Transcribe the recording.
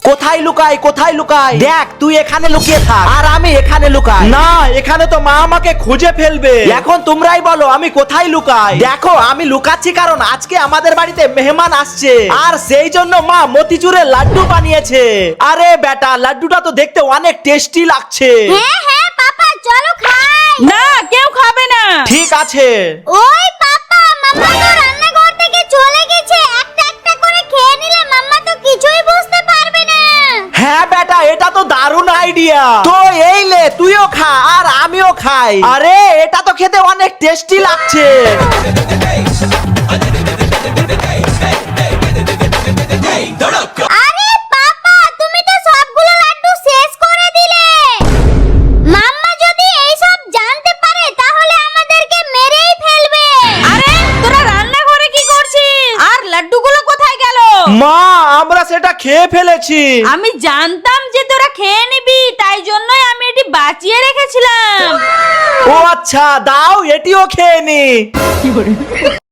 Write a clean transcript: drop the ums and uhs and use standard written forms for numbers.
কোথায় লুকাই কোথায় লুকাই? দেখ তুই এখানে লুকিয়ে থাক আর আমি এখানে লুকাই। না, এখানে তো মা আমাকে খুঁজে ফেলবে। এখন তোমরাই বলো আমি কোথায় লুকাই? দেখো আমি লুকাচ্ছি কারণ আজকে আমাদের বাড়িতে মেহমান আসছে আর সেই জন্য মা মতিচুরের লাড্ডু বানিয়েছে। আরে বেটা, লাড্ডুটা তো দেখতে অনেক টেস্টি লাগছে। হ্যাঁ হ্যাঁ পাপা চলো খাই। না, কেউ খাবে না। ঠিক আছে। ওই পাপা, মাম্মা তো রান্নাঘর থেকে চলে গেছে, একটা একটা করে খেয়ে নিলে মাম্মা তো কিছুই বুঝতে পারবে না। হ্যাঁ বেটা, এটা তো দারুণ আইডিয়া। তো এই লে, তুইও খা আর আমিও খাই। আরে এটা তো খেতে অনেক টেস্টি লাগছে। আরে পাপা, তুমি তো সবগুলো লাড্ডু শেষ করে দিলে। মাম্মা যদি এই সব জানতে পারে তাহলে আমাদেরকে মেরেই ফেলবে। আরে তোরা রান্নাঘরে কি করছিস? আর লাড্ডুগুলো কোথায় গেল? মা, আমরা সেটা খেয়ে ফেলেছি। আমি জানতাম যে তোরা খেয়ে নিবি, তাই জন্যই আমি এটি বাঁচিয়ে রেখেছিলাম। ও আচ্ছা, দাও এটিও খেয়ে নি।